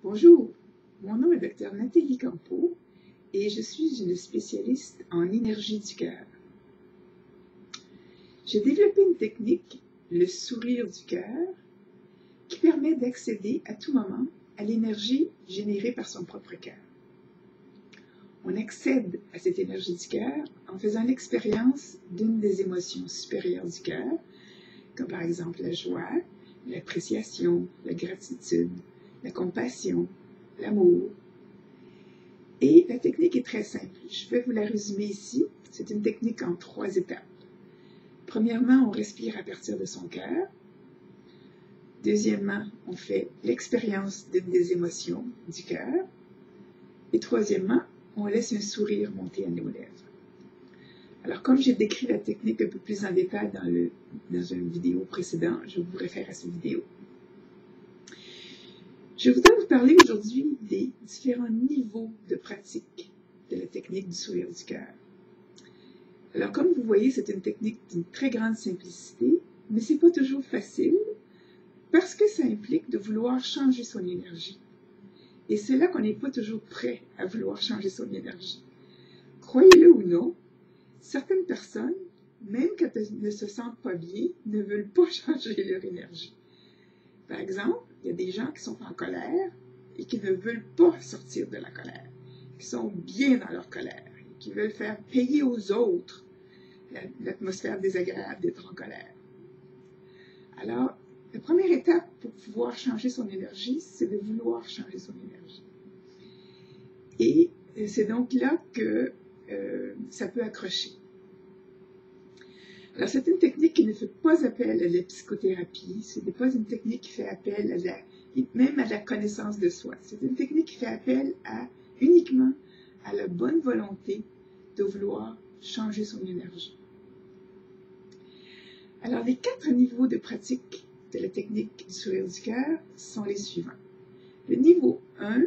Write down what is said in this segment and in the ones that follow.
Bonjour, mon nom est Dr Nathalie Campeau et je suis une spécialiste en énergie du cœur. J'ai développé une technique, le sourire du cœur, qui permet d'accéder à tout moment à l'énergie générée par son propre cœur. On accède à cette énergie du cœur en faisant l'expérience d'une des émotions supérieures du cœur, comme par exemple la joie, l'appréciation, la gratitude, la compassion, l'amour. Et la technique est très simple. Je vais vous la résumer ici. C'est une technique en 3 étapes. Premièrement, on respire à partir de son cœur. Deuxièmement, on fait l'expérience d'une des émotions du cœur. Et troisièmement, on laisse un sourire monter à nos lèvres. Alors, comme j'ai décrit la technique un peu plus en détail dans une vidéo précédente, je vous réfère à cette vidéo. Je voudrais vous parler aujourd'hui des différents niveaux de pratique de la technique du sourire du cœur. Alors, comme vous voyez, c'est une technique d'une très grande simplicité, mais c'est pas toujours facile parce que ça implique de vouloir changer son énergie. Et c'est là qu'on n'est pas toujours prêt à vouloir changer son énergie. Croyez-le ou non, certaines personnes, même quand elles ne se sentent pas bien, ne veulent pas changer leur énergie. Par exemple, il y a des gens qui sont en colère et qui ne veulent pas sortir de la colère, qui sont bien dans leur colère, qui veulent faire payer aux autres l'atmosphère désagréable d'être en colère. Alors, la première étape pour pouvoir changer son énergie, c'est de vouloir changer son énergie. Et c'est donc là que ça peut accrocher. Alors, c'est une technique qui ne fait pas appel à la psychothérapie, ce n'est pas une technique qui fait appel même à la connaissance de soi. C'est une technique qui fait appel uniquement à la bonne volonté de vouloir changer son énergie. Alors, les 4 niveaux de pratique de la technique du sourire du cœur sont les suivants. Le niveau 1,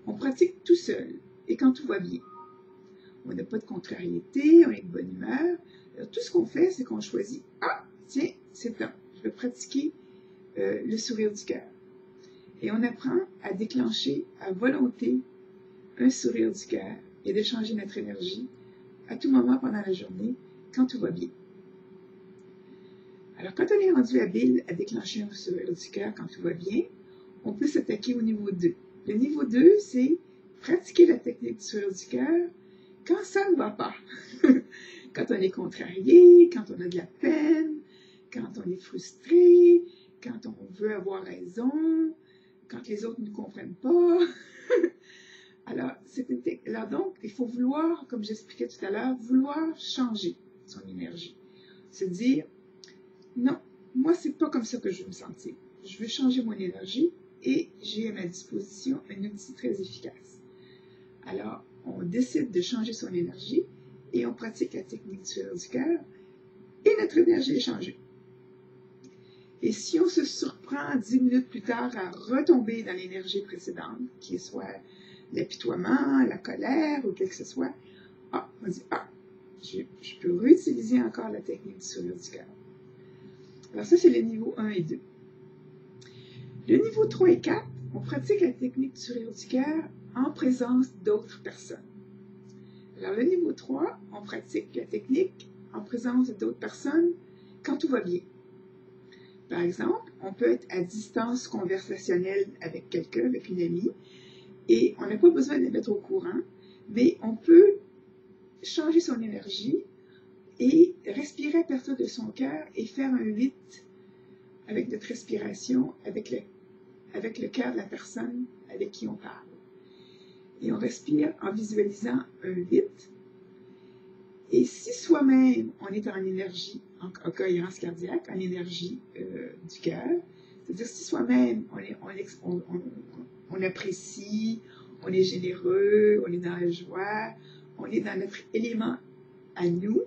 on pratique tout seul et quand tout va bien. On n'a pas de contrariété, on est de bonne humeur. Alors, tout ce qu'on fait, c'est qu'on choisit « Ah, tiens, c'est temps, je vais pratiquer le sourire du cœur. » Et on apprend à déclencher à volonté un sourire du cœur et de changer notre énergie à tout moment pendant la journée quand tout va bien. Alors, quand on est rendu habile à déclencher un sourire du cœur quand tout va bien, on peut s'attaquer au niveau 2. Le niveau 2, c'est pratiquer la technique du sourire du cœur quand ça ne va pas. Quand on est contrarié, quand on a de la peine, quand on est frustré, quand on veut avoir raison, quand les autres ne comprennent pas. Alors donc, il faut vouloir, comme j'expliquais tout à l'heure, vouloir changer son énergie. Se dire, non, moi, c'est pas comme ça que je veux me sentir. Je veux changer mon énergie et j'ai à ma disposition un outil très efficace. Alors, on décide de changer son énergie et on pratique la technique du sourire du cœur et notre énergie est changée. Et si on se surprend 10 minutes plus tard à retomber dans l'énergie précédente, qui est soit l'apitoiement, la colère ou quelque que ce soit, on dit, je peux réutiliser encore la technique du sourire du cœur. Alors ça, c'est le niveau 1 et 2. Le niveau 3 et 4, on pratique la technique du sourire du cœur en présence d'autres personnes. Alors le niveau 3, on pratique la technique en présence d'autres personnes quand tout va bien. Par exemple, on peut être à distance conversationnelle avec quelqu'un, avec une amie, et on n'a pas besoin de la mettre au courant, mais on peut changer son énergie et respirer à partir de son cœur et faire un 8 avec notre respiration, avec le cœur de la personne avec qui on parle. Et on respire en visualisant un 8. Et si soi-même, on est en énergie, en cohérence cardiaque, en énergie du cœur, c'est-à-dire si soi-même, on apprécie, on est généreux, on est dans la joie, on est dans notre élément à nous,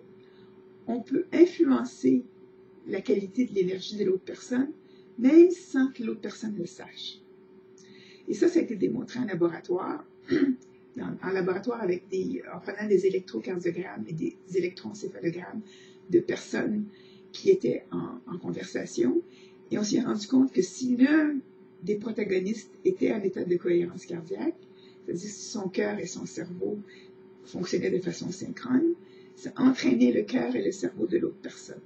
on peut influencer la qualité de l'énergie de l'autre personne, même sans que l'autre personne le sache. Et ça a été démontré en laboratoire, en laboratoire en prenant des électrocardiogrammes et des électroencéphalogrammes de personnes qui étaient en conversation. Et on s'est rendu compte que si l'un des protagonistes étaient en état de cohérence cardiaque, c'est-à-dire si son cœur et son cerveau fonctionnaient de façon synchrone, ça entraînait le cœur et le cerveau de l'autre personne.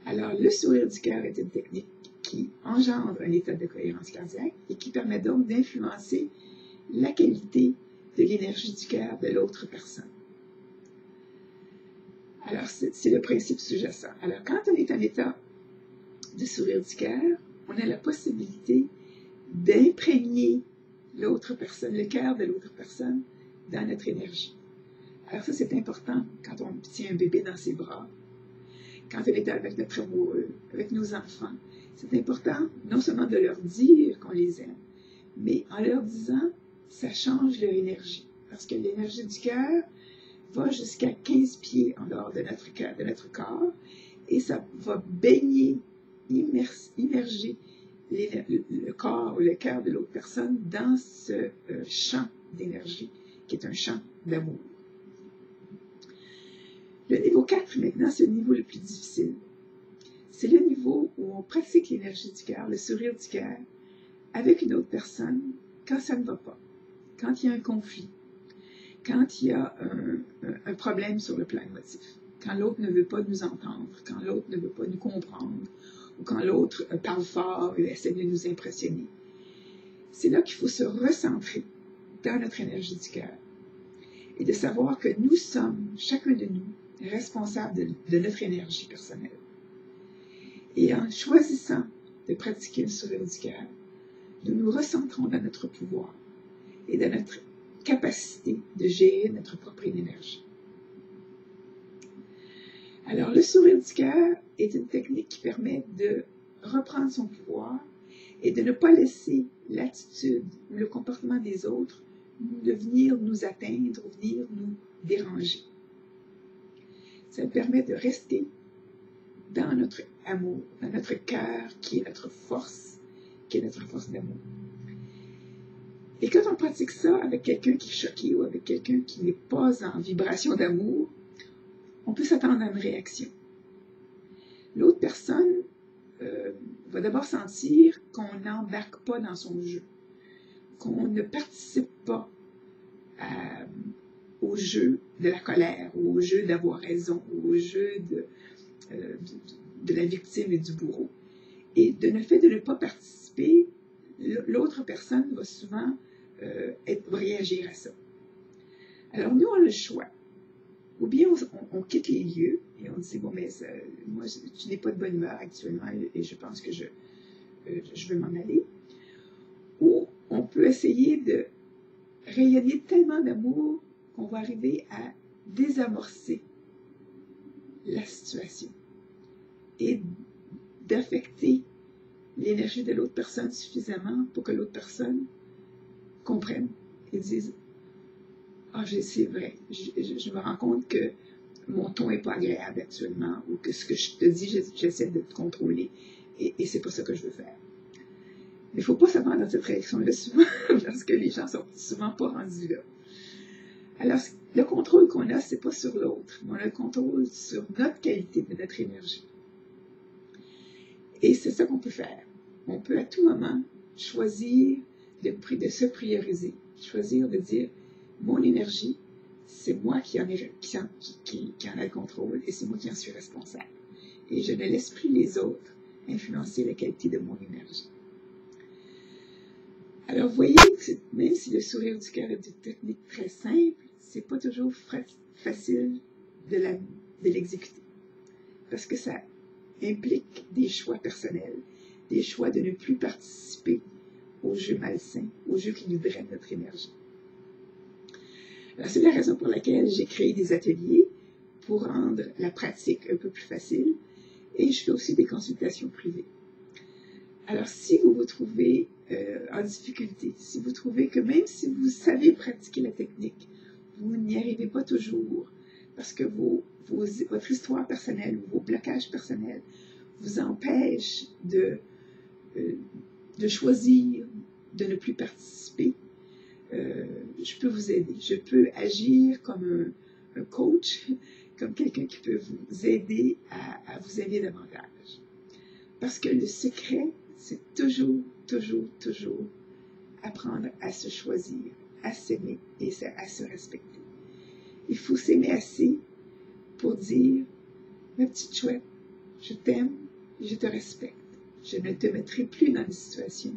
Alors, le sourire du cœur est une technique qui engendre un état de cohérence cardiaque et qui permet donc d'influencer la qualité de l'énergie du cœur de l'autre personne. Alors, c'est le principe sous-jacent. Alors, quand on est en état de sourire du cœur, on a la possibilité d'imprégner l'autre personne, le cœur de l'autre personne, dans notre énergie. Alors ça, c'est important quand on tient un bébé dans ses bras, quand on est avec notre amoureux, avec nos enfants. C'est important non seulement de leur dire qu'on les aime, mais en leur disant, ça change leur énergie. Parce que l'énergie du cœur va jusqu'à 15 pieds en dehors de notre cœur, de notre corps, et ça va baigner, immerger le corps ou le cœur de l'autre personne dans ce champ d'énergie qui est un champ d'amour. Le niveau 4, maintenant, c'est le niveau le plus difficile. C'est le niveau où on pratique l'énergie du cœur, le sourire du cœur, avec une autre personne quand ça ne va pas, quand il y a un conflit, quand il y a un problème sur le plan émotif, quand l'autre ne veut pas nous entendre, quand l'autre ne veut pas nous comprendre, ou quand l'autre parle fort et essaie de nous impressionner. C'est là qu'il faut se recentrer dans notre énergie du cœur et de savoir que nous sommes, chacun de nous, responsables de notre énergie personnelle. Et en choisissant de pratiquer le sourire du cœur, nous nous recentrons dans notre pouvoir et dans notre capacité de gérer notre propre énergie. Alors, le sourire du cœur est une technique qui permet de reprendre son pouvoir et de ne pas laisser l'attitude ou le comportement des autres de venir nous atteindre ou venir nous déranger. Ça permet de rester dans notre amour, dans notre cœur qui est notre force d'amour. Et quand on pratique ça avec quelqu'un qui est choqué ou avec quelqu'un qui n'est pas en vibration d'amour, on peut s'attendre à une réaction. L'autre personne va d'abord sentir qu'on n'embarque pas dans son jeu, qu'on ne participe pas au jeu de la colère, ou au jeu d'avoir raison, ou au jeu de la victime et du bourreau. Et de le fait de ne pas participer, l'autre personne va souvent réagir à ça. Alors nous, on a le choix. Ou bien on quitte les lieux et on dit, bon, mais moi, je n'ai pas de bonne humeur actuellement et je pense que je veux m'en aller. Ou on peut essayer de rayonner tellement d'amour qu'on va arriver à désamorcer la situation et d'affecter l'énergie de l'autre personne suffisamment pour que l'autre personne comprenne et dise « Ah, c'est vrai, je me rends compte que mon ton n'est pas agréable actuellement ou que ce que je te dis, j'essaie de te contrôler et c'est pas ça que je veux faire. » Mais il ne faut pas s'attendre dans cette réaction-là souvent parce que les gens ne sont souvent pas rendus là. Alors, le contrôle qu'on a, ce n'est pas sur l'autre, mais on a le contrôle sur notre qualité de notre énergie. Et c'est ça qu'on peut faire. On peut à tout moment choisir de se prioriser, choisir de dire mon énergie, c'est moi qui en a le contrôle et c'est moi qui en suis responsable. Et je ne laisse plus les autres influencer la qualité de mon énergie. Alors, vous voyez que même si le sourire du cœur est une technique très simple, c'est pas toujours facile de l'exécuter. Parce que ça implique des choix personnels, des choix de ne plus participer aux jeux malsains, aux jeux qui nous drainent notre énergie. Alors, c'est la raison pour laquelle j'ai créé des ateliers pour rendre la pratique un peu plus facile et je fais aussi des consultations privées. Alors, si vous vous trouvez en difficulté, si vous trouvez que même si vous savez pratiquer la technique, vous n'y arrivez pas toujours parce que votre histoire personnelle ou vos blocages personnels vous empêchent de choisir de ne plus participer, je peux vous aider. Je peux agir comme un coach, comme quelqu'un qui peut vous aider à vous aimer davantage. Parce que le secret, c'est toujours toujours apprendre à se choisir, à s'aimer et à se respecter. Il faut s'aimer assez pour dire, ma petite chouette, je t'aime, je te respecte. Je ne te mettrai plus dans des situations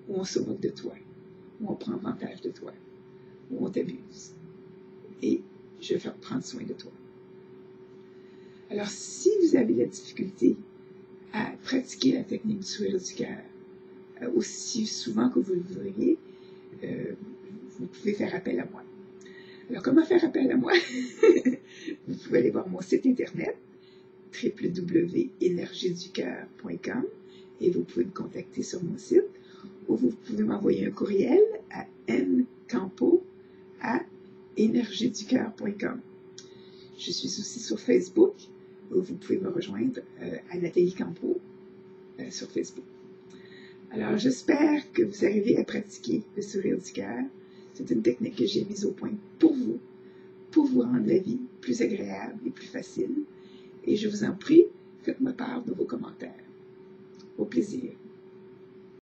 où on se moque de toi, où on prend avantage de toi, où on t'abuse. Et je vais prendre soin de toi. Alors, si vous avez la difficulté à pratiquer la technique du sourire du cœur aussi souvent que vous le voudriez, vous pouvez faire appel à moi. Alors, comment faire appel à moi? Vous pouvez aller voir mon site internet www.energieducoeur.com et vous pouvez me contacter sur mon site ou vous pouvez m'envoyer un courriel à ncampo@energieducoeur.com. Je suis aussi sur Facebook où vous pouvez me rejoindre à Nathalie Campo sur Facebook. Alors, j'espère que vous arrivez à pratiquer le sourire du cœur. C'est une technique que j'ai mise au point pour vous rendre la vie plus agréable et plus facile. Et je vous en prie, faites-moi part de vos commentaires. Au plaisir.